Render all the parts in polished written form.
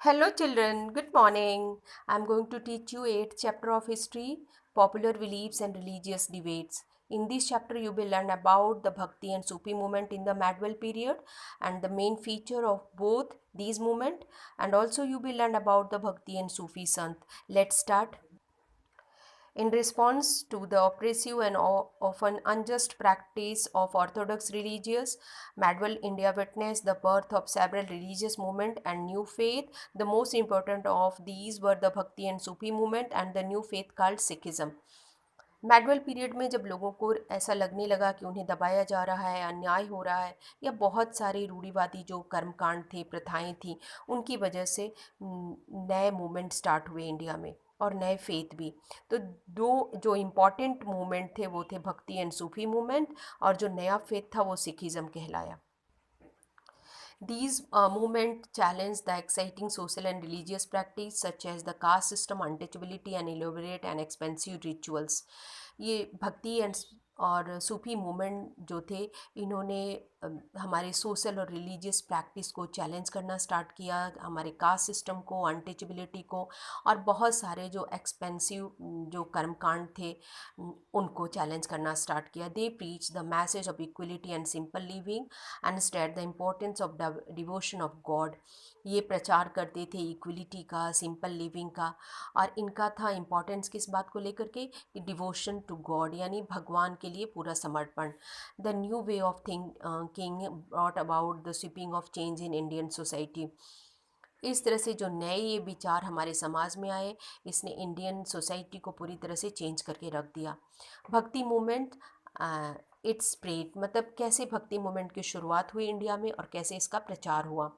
Hello children, good morning. I'm going to teach you 8th chapter of history, popular beliefs and religious debates. In this chapter you will learn about the Bhakti and Sufi movement in the Madhwal period and the main feature of both these movement, and also you will learn about the Bhakti and Sufi Sant. Let's start. In response to the oppressive and often unjust practice of orthodox religious, Madhwal India witnessed the birth of several religious movements and new faith. The most important of these were the Bhakti and Sufi movement and the new faith called Sikhism. Medieval period में जब लोगों को ऐसा लगने लगा कि उन्हें दबाया जा रहा है, अन्याय हो रहा है, या बहुत सारे रूढ़िवादी जो कर्मकांड थे, प्रथाएं थी, उनकी वजह से नए मूवमेंट स्टार्ट हुए इंडिया में और नए फेथ भी। तो दो जो इम्पॉर्टेंट मूवमेंट थे वो थे भक्ति एंड सूफी मूवमेंट, और जो नया फेथ था वो सिखिज़म कहलाया। These movements challenge the exciting social and religious practice such as the caste system, untouchability and elaborate and expensive rituals. ये भक्ति एंड और सूफी मूवमेंट जो थे, इन्होंने हमारे सोशल और रिलीजियस प्रैक्टिस को चैलेंज करना स्टार्ट किया, हमारे कास्ट सिस्टम को, अनटचेबिलिटी को, और बहुत सारे जो एक्सपेंसिव जो कर्मकांड थे उनको चैलेंज करना स्टार्ट किया। They preach the message of equality and simple living and state the importance of devotion of God. ये प्रचार करते थे इक्वलिटी का, सिंपल लिविंग का, और इनका था इम्पोर्टेंस किस बात को लेकर के कि डिवोशन टू गॉड यानी भगवान के लिए पूरा समर्पण। The new way of thinking brought about the sweeping of change in Indian society. इस तरह से जो नए ये विचार हमारे समाज में आए, इसने इंडियन सोसाइटी को पूरी तरह से चेंज करके रख दिया। भक्ति मूवमेंट इट्स स्प्रेड, मतलब कैसे भक्ति मूवमेंट की शुरुआत हुई इंडिया में और कैसे इसका प्रचार हुआ।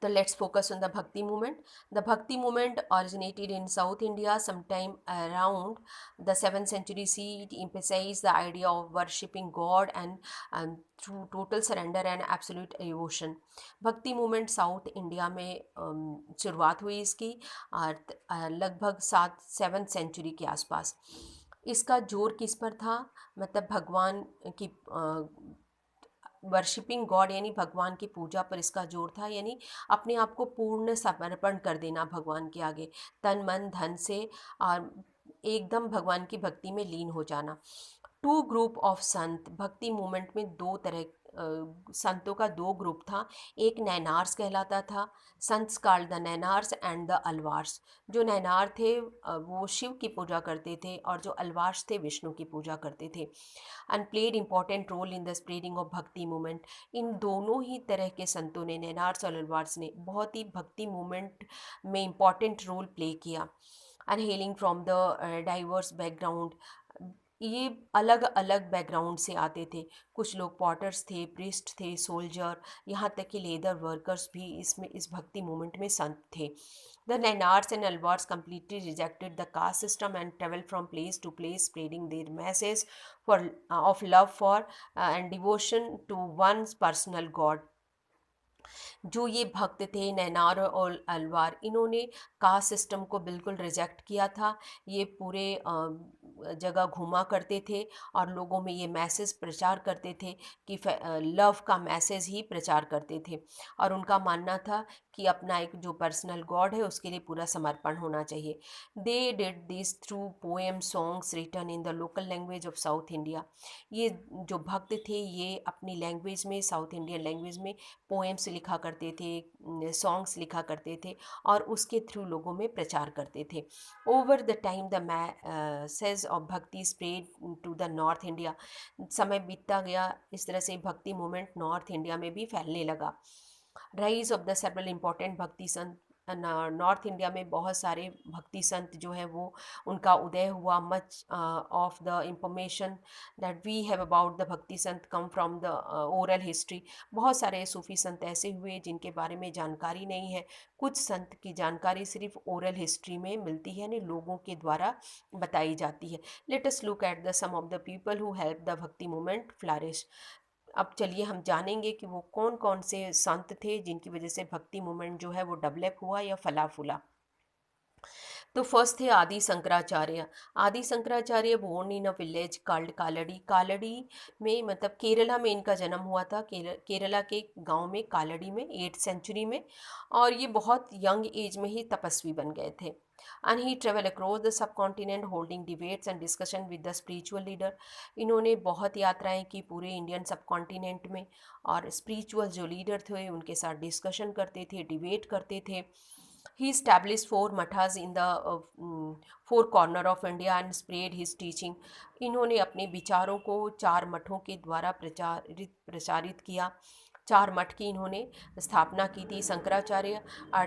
So let's focus on the Bhakti movement. The Bhakti movement originated in South India sometime around the 7th century CE. It emphasized the idea of worshipping God and through total surrender and absolute devotion. भक्ति movement south India में शुरुआत हुई इसकी, और लगभग 7th century के आसपास। इसका जोर किस पर था, मतलब भगवान की वर्शिपिंग गॉड यानी भगवान की पूजा पर इसका जोर था, यानी अपने आप को पूर्ण समर्पण कर देना भगवान के आगे, तन मन धन से, और एकदम भगवान की भक्ति में लीन हो जाना। टू ग्रुप ऑफ संत, भक्ति मूवमेंट में दो तरह संतों का दो ग्रुप था। एक नैनार्स कहलाता था, संत called the Nayanars and the Alvars. जो नैनार थे वो शिव की पूजा करते थे, और जो अलवार्स थे विष्णु की पूजा करते थे, and played important role in the spreading of bhakti movement. इन दोनों ही तरह के संतों ने, नैनार्स और अलवार्स ने, बहुत ही भक्ति मूवमेंट में इम्पॉर्टेंट रोल प्ले किया। And hailing from the diverse background, ये अलग अलग बैकग्राउंड से आते थे। कुछ लोग पॉटर्स थे, प्रिस्ट थे, सोल्जर, यहाँ तक कि लेदर वर्कर्स भी इसमें इस भक्ति मूवमेंट में संत थे। The Nayanars and Alvars completely rejected the caste system and traveled from place to place spreading their messages for of love for and devotion to one's personal god। जो ये भक्त थे नैनार और अलवार, इन्होंने कास्ट सिस्टम को बिल्कुल रिजेक्ट किया था। ये पूरे जगह घूमा करते थे और लोगों में ये मैसेज प्रचार करते थे कि लव का मैसेज ही प्रचार करते थे, और उनका मानना था कि अपना एक जो पर्सनल गॉड है उसके लिए पूरा समर्पण होना चाहिए। They did this through poem songs written in the local language of South India. ये जो भक्त थे ये अपनी लैंग्वेज में, साउथ इंडियन लैंग्वेज में पोएम्स लिखा करते थे, सॉन्ग्स लिखा करते थे, और उसके थ्रू लोगों में प्रचार करते थे। Over the time the message of bhakti spread to the north India. समय बीतता गया, इस तरह से भक्ति मूवमेंट नॉर्थ इंडिया में भी फैलने लगा। Rise of the several important भक्ति संत, नॉर्थ इंडिया में बहुत सारे भक्ति संत जो हैं वो उनका उदय हुआ। Much of the information that we have about the bhakti sant come from the oral history. बहुत सारे सूफी संत ऐसे हुए जिनके बारे में जानकारी नहीं है। कुछ संत की जानकारी सिर्फ ओरल हिस्ट्री में मिलती है, यानी लोगों के द्वारा बताई जाती है। Let us look at the some of the people who help the bhakti movement flourish. अब चलिए हम जानेंगे कि वो कौन कौन से संत थे जिनकी वजह से भक्ति मूवमेंट जो है वो डेवलप हुआ या फला फूला। तो फर्स्ट थे Adi Shankaracharya. Adi Shankaracharya born in a village called Kalady. Kalady में मतलब केरला में इनका जन्म हुआ था, केरला के गांव में कालड़ी में 8th सेंचुरी में। और ये बहुत यंग एज में ही तपस्वी बन गए थे। And he travel across the sub continent holding debates and discussion with the spiritual leader. इन्होंने बहुत यात्राएं की पूरे इंडियन सब कॉन्टिनेंट में, और स्पिरिचुअल जो लीडर थे उनके साथ डिस्कशन करते थे, डिबेट करते थे। He established four mathas in the four corner of India and spread his teaching. इन्होंने अपने विचारों को 4 मठों के द्वारा प्रचारित किया। 4 मठ की इन्होंने स्थापना की थी। Shankaracharya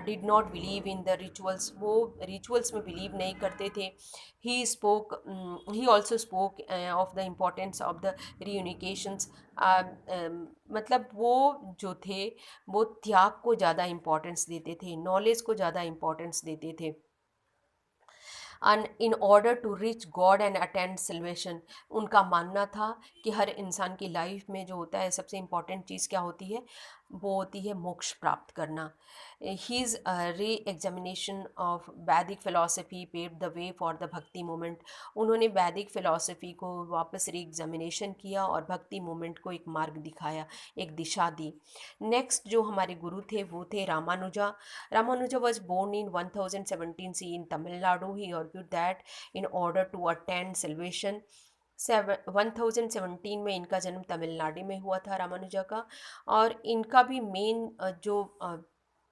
did not believe in the rituals, वो रिचुअल्स में बिलीव नहीं करते थे। He also spoke of the importance of the renunciations. मतलब वो जो थे वो त्याग को ज़्यादा इम्पोर्टेंस देते थे, नॉलेज को ज़्यादा इम्पोर्टेंस देते थे। And in order to reach God and attend salvation, उनका मानना था कि हर इंसान की लाइफ में जो होता है सबसे इम्पॉर्टेंट चीज़ क्या होती है, वो होती है मोक्ष प्राप्त करना। हीज़ री एग्जामिनेशन ऑफ वैदिक philosophy paved the way for the bhakti movement. उन्होंने वैदिक फ़िलासफ़ी को वापस री एग्जामिनेशन किया और भक्ति मूवमेंट को एक मार्ग दिखाया, एक दिशा दी। नेक्स्ट जो हमारे गुरु थे वो थे Ramanuja. Ramanuja was born in 1017 CE in Tamil Nadu. He argued that in order to attain salvation, 1017 में इनका जन्म तमिलनाडु में हुआ था रामानुजा का। और इनका भी मेन जो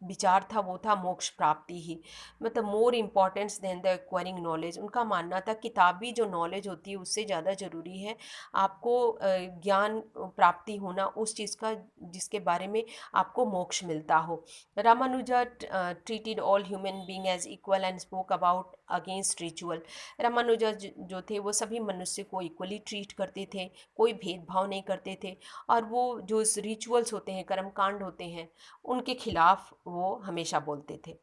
विचार था वो था मोक्ष प्राप्ति ही, मतलब more importance than the acquiring knowledge. उनका मानना था किताबी जो नॉलेज होती है उससे ज़्यादा ज़रूरी है आपको ज्ञान प्राप्ति होना उस चीज़ का जिसके बारे में आपको मोक्ष मिलता हो। Ramanuja treated all human being as equal and spoke about against ritual. Ramanuja जो थे वो सभी मनुष्य को इक्वली ट्रीट करते थे, कोई भेदभाव नहीं करते थे। और वो जो रिचुअल्स होते हैं, कर्मकांड होते हैं, उनके खिलाफ वो हमेशा बोलते थे।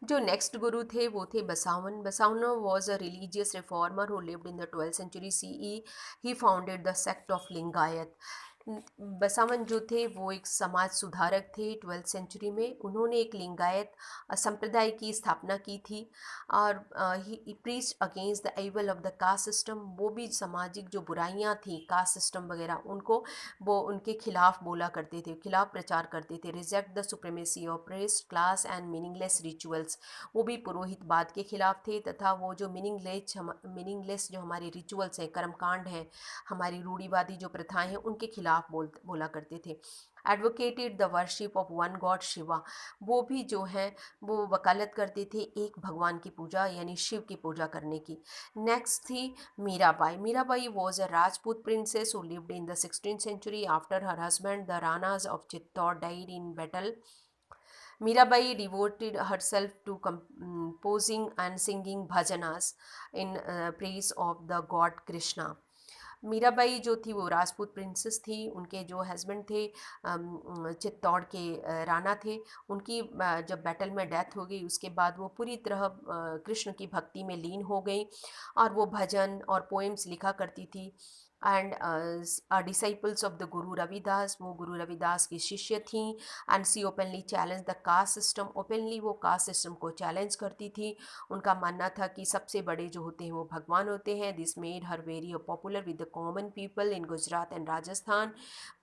जो नेक्स्ट गुरु थे वो थे Basawan. Basawan was a religious reformer who lived in the 12th century CE। He founded the sect of Lingayat. Basawan जो थे वो एक समाज सुधारक थे 12th century में। उन्होंने एक लिंगायत संप्रदाय की स्थापना की थी। और he preached against the evil of the caste system. वो भी सामाजिक जो बुराइयां थी कास्ट सिस्टम वगैरह उनको वो उनके खिलाफ बोला करते थे, खिलाफ प्रचार करते थे। Reject the supremacy of race class and meaningless rituals. वो भी पुरोहितवाद के खिलाफ थे, तथा वो जो मीनिंगलेस जो हमारे रिचुअल्स हैं, कर्मकांड हैं, हमारी रूढ़िवादी जो प्रथाएं हैं उनके खिलाफ बोला करते थे। Advocated the worship of one God Shiva. वो भी जो हैं वो वकालत करते थे एक भगवान की पूजा यानी शिव की पूजा करने की। नेक्स्ट थी Mirabai. Mirabai was a Rajput princess who lived in the 16th century after her husband the Ranas of Chittor died in battle. Mirabai devoted herself to composing and singing bhajanas in praise of the god Krishna. Mirabai जो थी वो Rajput princess थी। उनके जो husband थे चित्तौड़ के राणा थे। उनकी जब बैटल में डेथ हो गई उसके बाद वो पूरी तरह कृष्ण की भक्ति में लीन हो गई और वो भजन और पोएम्स लिखा करती थी। And disciples of the Guru Ravidas, वो गुरु रविदास की शिष्य थी। And she openly challenge the caste system. Openly वो कास्ट सिस्टम को चैलेंज करती थी। उनका मानना था कि सबसे बड़े जो होते हैं वो भगवान होते हैं। This made her very popular with the common people in Gujarat and Rajasthan.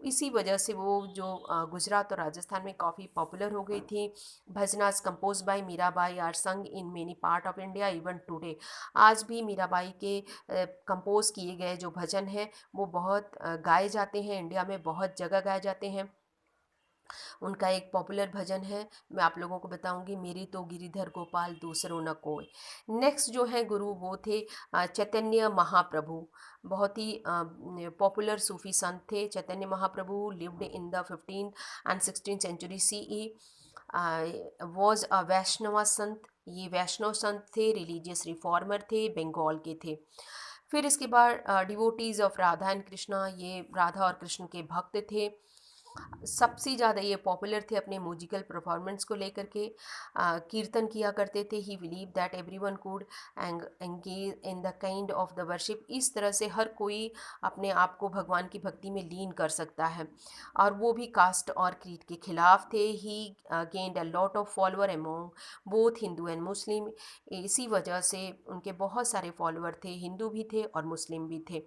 इसी वजह से वो जो गुजरात और राजस्थान में काफ़ी पॉपुलर हो गई थी। भजनास कंपोज बाय मीराबाई आर संग in many part of India even today. आज भी मीराबाई के कंपोज किए गए जो भजन हैं वो बहुत गाए जाते हैं, इंडिया में बहुत जगह गाए जाते हैं। उनका एक पॉपुलर भजन है, मैं आप लोगों को बताऊंगी, मेरी तो गिरिधर गोपाल दूसरों न कोई। नेक्स्ट जो है गुरु वो थे चैतन्य महाप्रभु। बहुत ही पॉपुलर सूफी संत थे Chaitanya Mahaprabhu. Lived in the 15th and 16th century CE। Was a Vaishnav संत। ये वैष्णव संत थे, रिलीजियस रिफॉर्मर थे, बंगाल के थे। फिर इसके बाद devotees of Radha and Krishna. ये राधा और कृष्ण के भक्त थे। सबसे ज़्यादा ये पॉपुलर थे अपने म्यूजिकल परफॉर्मेंस को लेकर के। कीर्तन किया करते थे। ही believe that everyone could engage in the kind of the worship. इस तरह से हर कोई अपने आप को भगवान की भक्ति में लीन कर सकता है, और वो भी कास्ट और क्रीड के खिलाफ थे। He gained a lot of follower among both Hindu and Muslim. इसी वजह से उनके बहुत सारे फॉलोअर थे, हिंदू भी थे और मुस्लिम भी थे।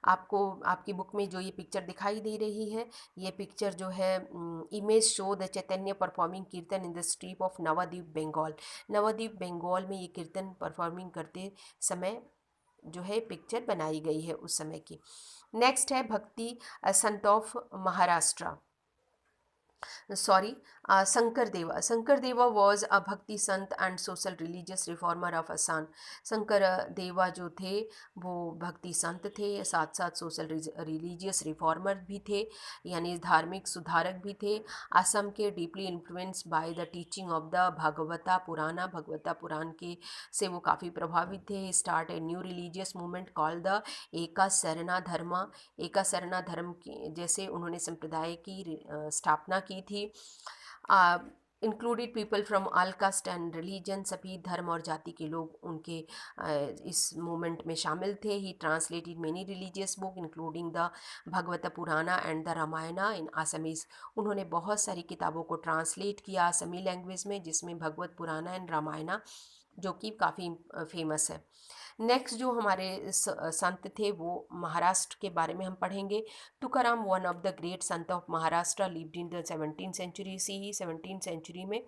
आपको आपकी बुक में जो ये पिक्चर दिखाई दे रही है, ये पिक्चर जो है, image show the Chaitanya performing kirtan in the street of Navadvip Bengal. Navadvip Bengal में ये कीर्तन परफॉर्मिंग करते समय जो है पिक्चर बनाई गई है उस समय की। नेक्स्ट है भक्ति संत ऑफ महाराष्ट्र, सॉरी, शंकर देवा। शंकर देवा वॉज अ भक्ति sant and social religious reformer of Assam. Shankar देवा जो थे वो भक्ति संत थे, साथ साथ सोशल रिलीजियस रिफॉर्मर भी थे, यानी धार्मिक सुधारक भी थे। असम के deeply influence by the teaching of the भगवता पुराना। भगवता पुराण के से वो काफ़ी प्रभावित थे। Start a new religious movement called the एका सरना धर्मा। एका सरना धर्म की जैसे उन्होंने संप्रदाय की स्थापना की थी। Included people from all cast and religion. सभी धर्म और जाति के लोग उनके इस मूवमेंट में शामिल थे। He translated many religious book including the Bhagavata Purana and the Ramayana in Assamese. उन्होंने बहुत सारी किताबों को ट्रांसलेट किया असमी लैंग्वेज में, जिसमें भगवत पुराना एंड रामायणा जो कि काफ़ी फेमस है। नेक्स्ट जो हमारे संत थे वो महाराष्ट्र के बारे में हम पढ़ेंगे। Tukaram one of the great sant of Maharashtra lived in the 17th century. सी ही 17th सेंचुरी में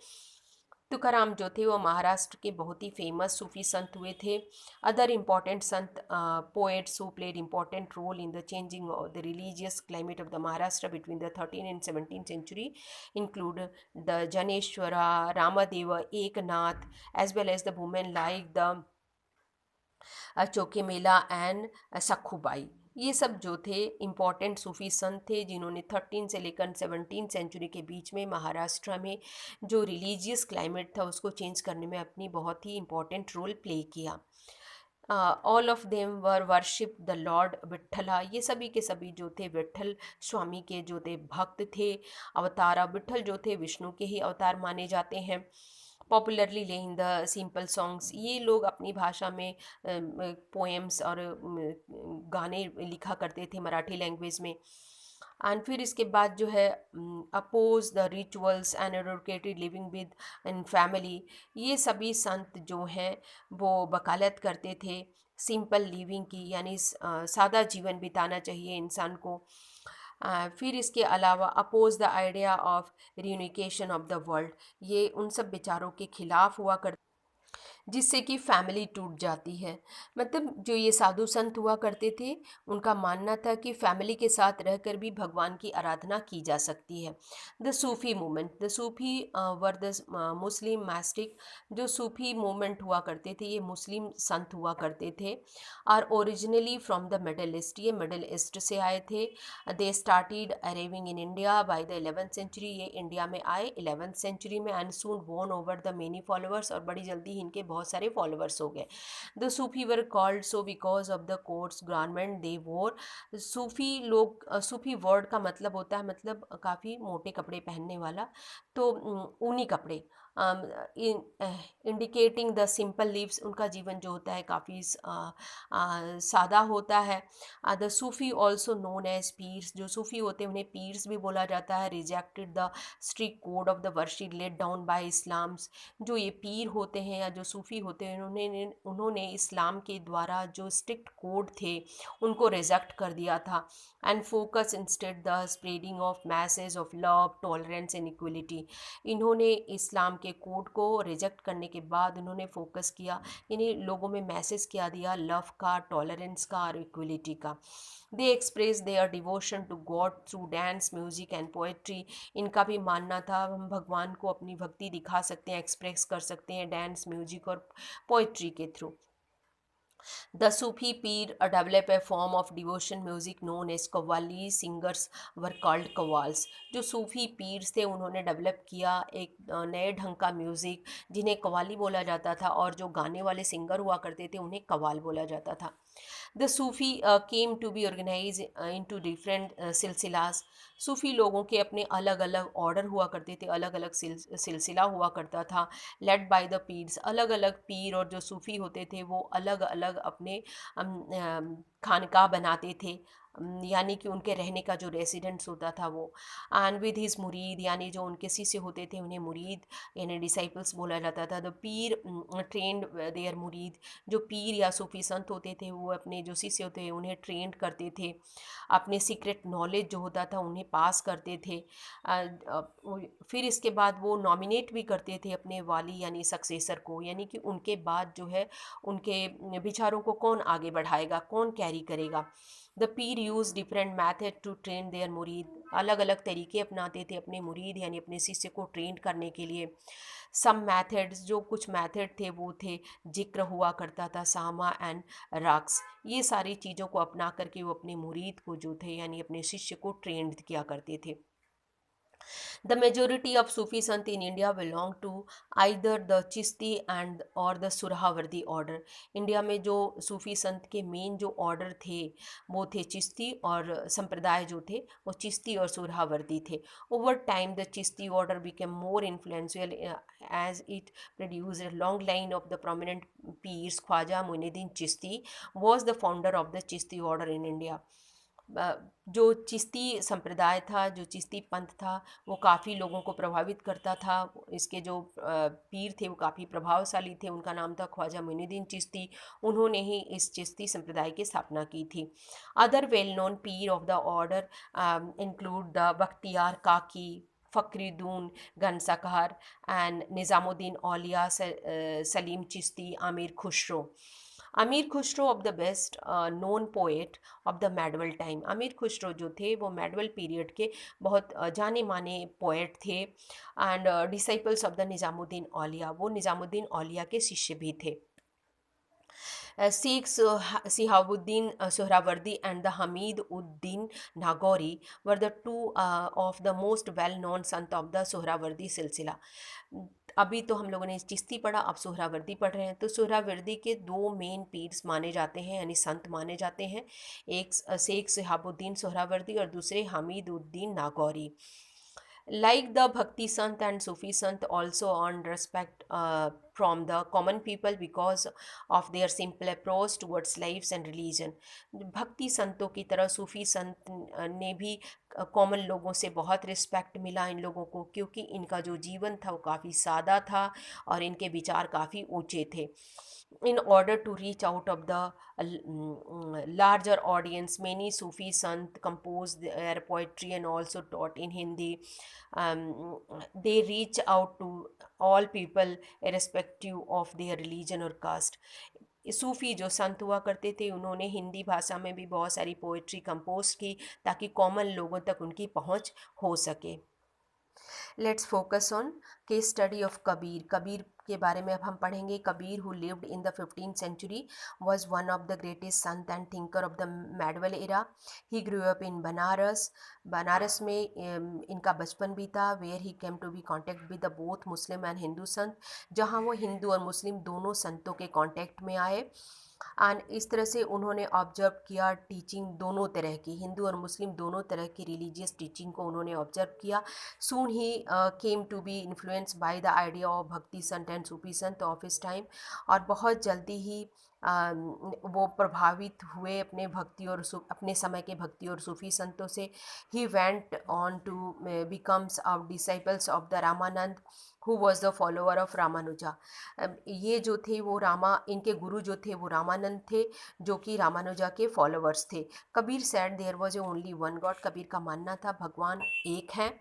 तुकाराम जो थे वो महाराष्ट्र के बहुत ही फेमस सूफी संत हुए थे। Other important sant poets who played important role in the changing of the religious climate of the Maharashtra between the 13th and 17th century include the Janeshwara, Ramadeva, Eknath, as well as the women like the Chokhamela and Sakhubai. ये सब जो थे important सूफी संत थे जिन्होंने 13 से लेकर 17 century के बीच में महाराष्ट्र में जो रिलीजियस क्लाइमेट था उसको चेंज करने में अपनी बहुत ही इम्पॉर्टेंट रोल प्ले किया। All of them were worship the lord Vitthala. ये सभी के सभी जो थे विट्ठल स्वामी के जो थे भक्त थे। अवतारा विट्ठल जो थे विष्णु के ही अवतार माने जाते हैं। Popularly laying the simple songs. ये लोग अपनी भाषा में पोएम्स और गाने लिखा करते थे मराठी लैंग्वेज में। एंड फिर इसके बाद जो है oppose the rituals and advocated living within family. ये सभी संत जो हैं वो वकालत करते थे सिंपल लिविंग की, यानी सादा जीवन बिताना चाहिए इंसान को। फिर इसके अलावा oppose the idea of renunciation of the world. ये उन सब विचारों के खिलाफ हुआ करते जिससे कि फैमिली टूट जाती है। मतलब जो ये साधु संत हुआ करते थे उनका मानना था कि फैमिली के साथ रहकर भी भगवान की आराधना की जा सकती है। The Sufi movement. The Sufi were the Muslim mystic. जो सूफी मूवमेंट हुआ करते थे ये मुस्लिम संत हुआ करते थे और originally from the middle east. ये मिडल ईस्ट से आए थे। They started arriving in India by the 11th century. ये इंडिया में आए 11th सेंचुरी में and soon won over the many followers. और बड़ी जल्दी इनके बहुत सारे फॉलोअर्स हो गए। The Sufi were called so because of the coarse garment they wore. Sufi लोग, सूफी वर्ड का मतलब होता है मतलब काफ़ी मोटे कपड़े पहनने वाला, तो ऊनी कपड़े, इंडिकेटिंग द सिंपल लिव्स। उनका जीवन जो होता है काफ़ी सादा होता है। The Sufi also known as pirs. जो सूफी होते हैं उन्हें पीर्स भी बोला जाता है। Rejected the strict code of the worship laid down by Islams. जो ये पीर होते हैं या जो सूफी होते हैं उन्होंने इस्लाम के द्वारा जो स्ट्रिक्ट कोड थे उनको रिजेक्ट कर दिया था and focus instead the spreading of message of love tolerance and equality. इन्होंने इस्लाम के कोड को रिजेक्ट करने के बाद उन्होंने फोकस किया, यानी लोगों में मैसेज क्या दिया, लव का, टॉलरेंस का और इक्वलिटी का। They express their devotion to god through dance music and poetry. इनका भी मानना था हम भगवान को अपनी भक्ति दिखा सकते हैं, एक्सप्रेस कर सकते हैं डांस म्यूजिक और पोएट्री के थ्रू। The Sufi pir develop a form of devotion music known as qawwali. Singers were called qawwals. जो सूफी पीर्स थे उन्होंने डेवलप किया एक नए ढंग का म्यूज़िक जिन्हें कव्वाली बोला जाता था, और जो गाने वाले सिंगर हुआ करते थे उन्हें कव्वाल बोला जाता था। The Sufi came to be organize into different silsilas. Sufi लोगों के अपने अलग अलग ऑर्डर हुआ करते थे, अलग अलग सिलसिला हुआ करता था, लेड बाय द पीर्स। अलग अलग पीर और जो सूफ़ी होते थे वो अलग अलग अपने खानका बनाते थे, यानी कि उनके रहने का जो रेसिडेंट्स होता था वो। एंड विद हिज मुरीद, यानी जो उनके शिष्य होते थे उन्हें मुरीद यानी डिसाइपल्स बोला जाता था। द पीर ट्रेंड देयर मुरीद, जो पीर या सूफी संत होते थे वो अपने जो शिष्य होते हैं उन्हें ट्रेंड करते थे, अपने सीक्रेट नॉलेज जो होता था उन्हें पास करते थे। फिर इसके बाद वो नॉमिनेट भी करते थे अपने वाली यानी सक्सेसर को, यानी कि उनके बाद जो है उनके विचारों को कौन आगे बढ़ाएगा, कौन कैरी करेगा। The pir use different method to train their murid, अलग अलग तरीके अपनाते थे अपने मुरीद यानी अपने शिष्य को ट्रेन करने के लिए। सम मैथड्स, जो कुछ मैथड थे वो थे, जिक्र हुआ करता था, सामा एंड रक्स। ये सारी चीज़ों को अपना करके वो अपने मुरीद को जो थे यानी अपने शिष्य को ट्रेंड किया करते थे। The majority of Sufi Sant in India belong to either the Chishti and or the Surhawardi order. India में जो सूफ़ी संत के मेन जो ऑर्डर थे वो थे चिश्ती, और संप्रदाय जो थे वो चिश्ती और सुरहावर्दी थे। Over time the Chishti order became more influential as it produced a long line of the prominent peers. Khwaja Muinuddin Chishti was the founder of the Chishti order in India. जो चिश्ती संप्रदाय था, जो चिश्ती पंथ था, वो काफ़ी लोगों को प्रभावित करता था। इसके जो पीर थे वो काफ़ी प्रभावशाली थे, उनका नाम था ख्वाजा मुइनुद्दीन चिश्ती। उन्होंने ही इस चिश्ती संप्रदाय की स्थापना की थी। Other well known pir of the order include the Bakhtiyar Kaki, Fakhruddin Ganjshakar and Nizamuddin Auliya, Salim Chishti, Amir Khusro. Amir Khusro of the best known poet of the medieval time. Amir Khusro जो थे वो मेडवल पीरियड के बहुत जाने माने पोएट थे। And disciples of the Nizamuddin Auliya, वो निज़ामुद्दीन औलिया के शिष्य भी थे। Sheikh Sihabuddin Sohrawardi and the Hamid Uddin Nagori were the two of the most well-known sant of the Sohrawardi सिलसिला। अभी तो हम लोगों ने चिश्ती पढ़ा, अब सोहरावर्दी पढ़ रहे हैं। तो सोहरावर्दी के दो मेन पीर्स माने जाते हैं यानी संत माने जाते हैं, एक शेख सिहाबुद्दीन सोहरावर्दी और दूसरे Hamid Uddin Nagauri. Like the Bhakti Sant and Sufi Sant also earned respect from the common people because of their simple approach towards lives and religion. भक्ति संतों की तरह सूफी संत ने भी कॉमन लोगों से बहुत रिस्पेक्ट मिला इन लोगों को, क्योंकि इनका जो जीवन था वो काफ़ी सादा था और इनके विचार काफ़ी ऊंचे थे। In order to reach out of the larger audience, many Sufi Sant composed their poetry and also taught in Hindi. They reach out to all people irrespective of their religion or caste. सूफ़ी जो संत हुआ करते थे उन्होंने हिंदी भाषा में भी बहुत सारी पोइट्री कंपोज की ताकि कॉमन लोगों तक उनकी पहुंच हो सके। Let's focus on case study of Kabir. Kabir के बारे में अब हम पढ़ेंगे। Kabir who lived in the 15th century was one of the greatest sant and thinker of the medieval era. He grew up in Banaras. Banaras में इनका बचपन बीता, where he came to be contact with the both Muslim and Hindu sant, जहाँ वो हिंदू और मुस्लिम दोनों संतों के कांटेक्ट में आए। एंड इस तरह से उन्होंने ऑब्जर्व किया टीचिंग दोनों तरह की, हिंदू और मुस्लिम दोनों तरह की रिलीजियस टीचिंग को उन्होंने ऑब्जर्व किया। सून ही came to be influence by the idea of bhakti sant and Sufi Sant of his time, और बहुत जल्दी ही वो प्रभावित हुए अपने भक्ति और अपने समय के भक्ति और सूफी संतों से। He went on to becomes of disciples of the Ramanand who was the follower of Ramanuja. ये जो थे वो इनके गुरु जो थे वो रामानंद थे, जो कि रामानुजा के फॉलोअर्स थे। Kabir said there was a only one God. Kabir का मानना था भगवान एक हैं,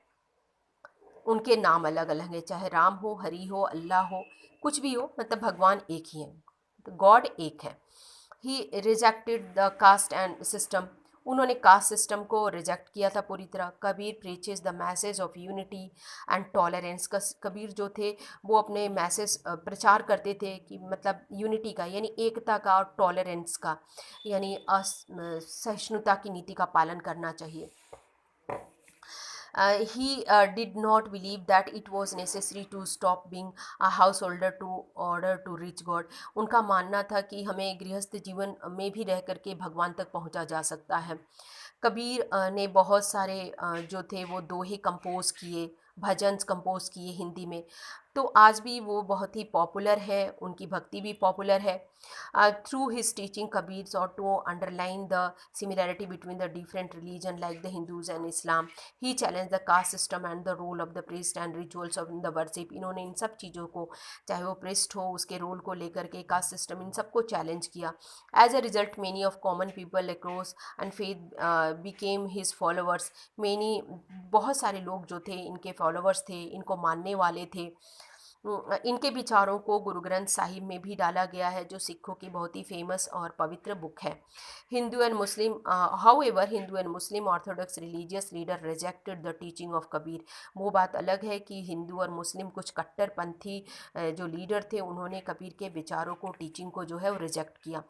उनके नाम अलग अलग हैं, चाहे राम हो, हरि हो, अल्लाह हो, कुछ भी हो, मतलब भगवान एक ही हैं, तो गॉड एक है। He rejected the caste and system. उन्होंने कास्ट सिस्टम को रिजेक्ट किया था पूरी तरह। Kabir preaches the message of unity and tolerance. Kabir जो थे वो अपने मैसेज प्रचार करते थे कि मतलब यूनिटी का यानी एकता का और टॉलरेंस का यानी सहिष्णुता की नीति का पालन करना चाहिए। He did not believe that it was necessary to stop being a householder to order to reach God. उनका मानना था कि हमें गृहस्थ जीवन में भी रह करके भगवान तक पहुंचा जा सकता है। कबीर ने बहुत सारे जो थे वो दोहे कंपोज किए, भजन कंपोज किए हिंदी में। तो आज भी वो बहुत ही पॉपुलर है, उनकी भक्ति भी पॉपुलर है। Through his teaching Kabir sought to underline the similarity between the different religion like the Hindus and Islam. He challenge the caste system and the role of the priest and rituals of the worship. इन्होंने इन सब चीज़ों को, चाहे वो priest हो उसके role को लेकर के, कास्ट सिस्टम, इन सबको चैलेंज किया। As a result many of common people across and faith became his followers. Many, बहुत सारे लोग जो थे इनके फॉलोअर्स थे, इनको मानने वाले थे। इनके विचारों को गुरु ग्रंथ साहिब में भी डाला गया है, जो सिखों की बहुत ही फेमस और पवित्र बुक है। Hindu and Muslim, however Hindu and Muslim Orthodox religious leader rejected the teaching of Kabir. वो बात अलग है कि हिंदू और मुस्लिम कुछ कट्टरपंथी जो लीडर थे, उन्होंने कबीर के विचारों को, टीचिंग को जो है वो रिजेक्ट किया।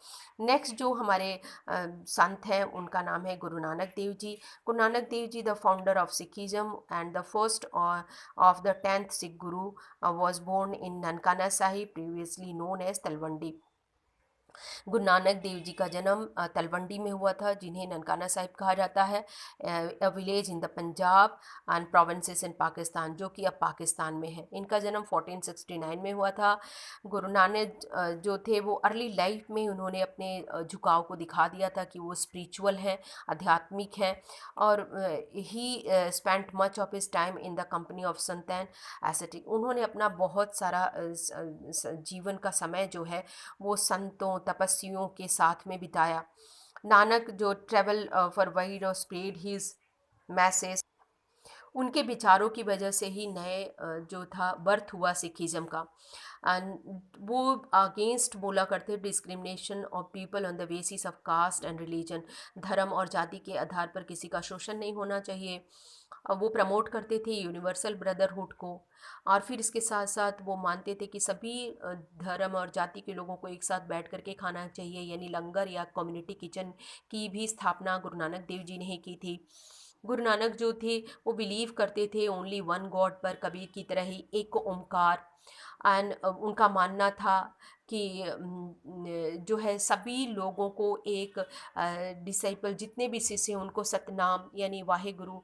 नेक्स्ट जो हमारे संत हैं उनका नाम है गुरु Nanak Dev ji. Guru Nanak Dev ji the founder of Sikhism and the first of the 10th Sikh guru was born in Nankana Sahib, previously known as Talwandi। गुरु नानक देव जी का जन्म तलवंडी में हुआ था, जिन्हें ननकाना साहिब कहा जाता है, a village in the Punjab and provinces in Pakistan, जो कि अब पाकिस्तान में है। इनका जन्म 1469 में हुआ था। गुरु नानक जो थे वो अर्ली लाइफ में उन्होंने अपने झुकाव को दिखा दिया था कि वो स्पिरिचुअल हैं, आध्यात्मिक हैं, और ही spent much of his time in the company of Sant and acidic. उन्होंने अपना बहुत सारा जीवन का समय जो है वो संतों, तपस्वियों के साथ में बिताया। नानक जो ट्रेवल फॉर वाइड और स्प्रेड हिज मैसेज, उनके विचारों की वजह से ही नए जो था बर्थ हुआ सिखिज़म का। एंड वो अगेंस्ट बोला करते discrimination of people on the basis of caste and religion. धर्म और जाति के आधार पर किसी का शोषण नहीं होना चाहिए। वो प्रमोट करते थे यूनिवर्सल ब्रदरहुड को, और फिर इसके साथ साथ वो मानते थे कि सभी धर्म और जाति के लोगों को एक साथ बैठ करके खाना चाहिए, यानी लंगर या कम्युनिटी किचन की भी स्थापना गुरु नानक देव जी ने ही की थी। गुरु नानक जो थे वो बिलीव करते थे ओनली वन गॉड पर, कबीर की तरह ही एक ओमकार। एंड उनका मानना था कि जो है सभी लोगों को एक डिसाइपल, जितने भी शिष्य हैं उनको सतनाम यानी वाहे गुरु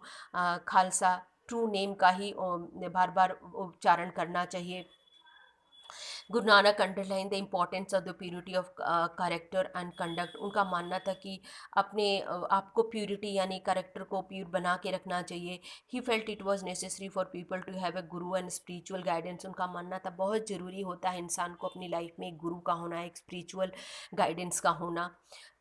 खालसा, ट्रू नेम का ही बार बार उच्चारण करना चाहिए। Guru Nanak underline the importance of the purity of character and conduct. उनका मानना था कि अपने आपको प्योरिटी यानी कैरेक्टर को प्योर बना के रखना चाहिए। He felt it was necessary for people to have a guru and spiritual guidance. उनका मानना था बहुत ज़रूरी होता है इंसान को अपनी लाइफ में एक गुरु का होना, एक स्पिरिचुअल गाइडेंस का होना।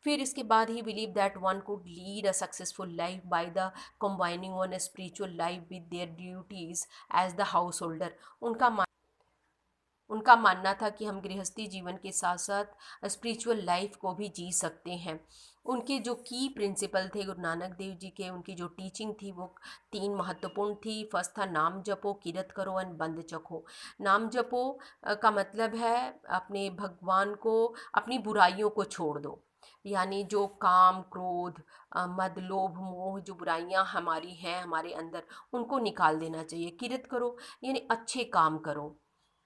फिर इसके बाद he believe that one could lead a successful life by the combining one spiritual life with their duties as the householder. उनका मानना था कि हम गृहस्थी जीवन के साथ साथ स्पिरिचुअल लाइफ को भी जी सकते हैं। उनके जो की प्रिंसिपल थे गुरु नानक देव जी के, उनकी जो टीचिंग थी वो 3 महत्वपूर्ण थी। फर्स्ट था नाम जपो, किरत करो एंड बंद चखो। नाम जपो का मतलब है अपने भगवान को, अपनी बुराइयों को छोड़ दो, यानी जो काम, क्रोध, मद, लोभ, मोह, जो बुराइयां हमारी हैं हमारे अंदर, उनको निकाल देना चाहिए। किरत करो यानी अच्छे काम करो।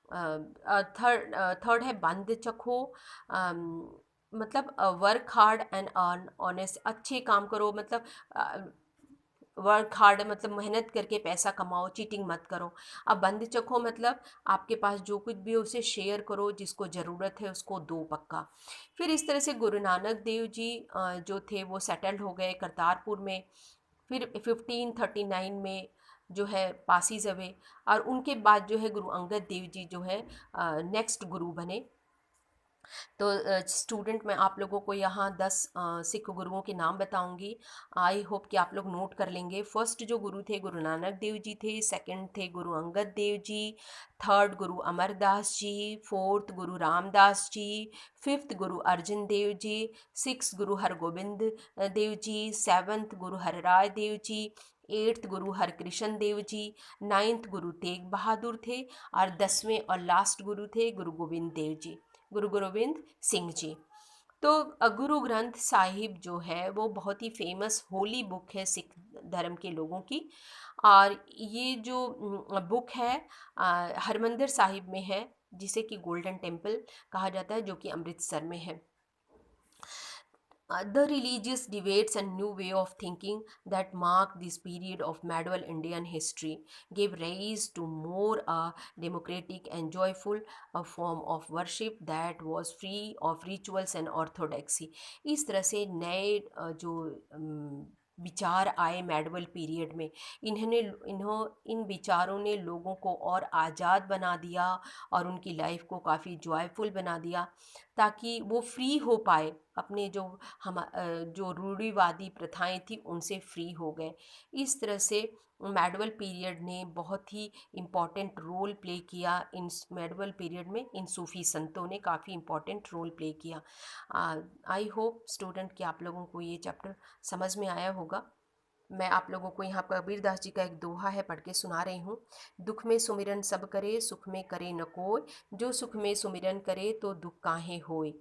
थर्ड है बंद चखो, मतलब work hard and earn honest. अच्छे काम करो मतलब वर्क हार्ड मतलब मेहनत करके पैसा कमाओ, चीटिंग मत करो। अब बंद चखो मतलब आपके पास जो कुछ भी हो उसे शेयर करो, जिसको ज़रूरत है उसको दो पक्का। फिर इस तरह से गुरु नानक देव जी जो थे वो सेटल्ड हो गए करतारपुर में। फिर 1539 में जो है पासीज अवे, और उनके बाद जो है गुरु अंगद देव जी जो है नेक्स्ट गुरु बने। तो स्टूडेंट मैं आप लोगों को यहाँ 10 सिख गुरुओं के नाम बताऊंगी। आई होप कि आप लोग नोट कर लेंगे। फर्स्ट जो गुरु थे गुरु नानक देव जी थे, सेकंड थे गुरु अंगद देव जी, थर्ड गुरु अमरदास जी, फोर्थ गुरु रामदास जी, फिफ्थ गुरु अर्जन देव जी, सिक्स गुरु हरगोबिंद देव जी, सेवन्थ गुरु हरराय देव जी, एट्थ गुरु हरकृष्ण देव जी, नाइन्थ गुरु तेग बहादुर थे, और 10वें और लास्ट गुरु थे गुरु गोविंद देव जी, गुरु गोविंद सिंह जी। तो गुरु ग्रंथ साहिब जो है वो बहुत ही फेमस होली बुक है सिख धर्म के लोगों की। और ये जो बुक है हरमंदिर साहिब में है, जिसे कि गोल्डन टेम्पल कहा जाता है, जो कि अमृतसर में है। The religious debates and new way of thinking that marked this period of medieval Indian history gave rise to more democratic and joyful form of worship that was free of rituals and orthodoxy। इस तरह से नए जो विचार आए medieval period में, इन्होंने इन विचारों ने लोगों को और आज़ाद बना दिया और उनकी लाइफ को काफ़ी जॉयफुल बना दिया, ताकि वो फ्री हो पाए अपने जो रूढ़िवादी प्रथाएं थी उनसे फ्री हो गए। इस तरह से मेडवल पीरियड ने बहुत ही इम्पॉर्टेंट रोल प्ले किया। इन मेडवल पीरियड में इन सूफ़ी संतों ने काफ़ी इम्पॉर्टेंट रोल प्ले किया। आई होप स्टूडेंट कि आप लोगों को ये चैप्टर समझ में आया होगा। मैं आप लोगों को यहाँ कबीरदास जी का एक दोहा है, पढ़ के सुना रही हूँ। दुख में सुमिरन सब करे, सुख में करे न कोय, जो सुख में सुमिरन करे तो दुख काहे होय।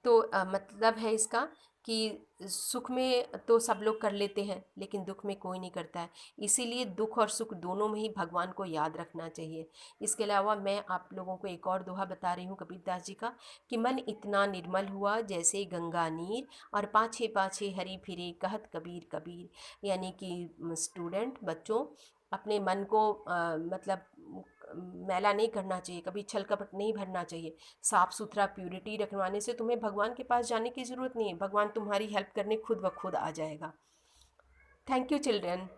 तो मतलब है इसका कि सुख में तो सब लोग कर लेते हैं, लेकिन दुख में कोई नहीं करता है। इसीलिए दुख और सुख दोनों में ही भगवान को याद रखना चाहिए। इसके अलावा मैं आप लोगों को एक और दोहा बता रही हूँ कबीरदास जी का, कि मन इतना निर्मल हुआ जैसे गंगा नीर, और पाछे पाछे हरी फिरे कहत कबीर कबीर। यानी कि स्टूडेंट बच्चों, अपने मन को मतलब मैला नहीं करना चाहिए, कभी छल कपट नहीं भरना चाहिए। साफ़ सुथरा प्यूरिटी रखवाने से तुम्हें भगवान के पास जाने की ज़रूरत नहीं है, भगवान तुम्हारी हेल्प करने खुद ब खुद आ जाएगा। Thank you children.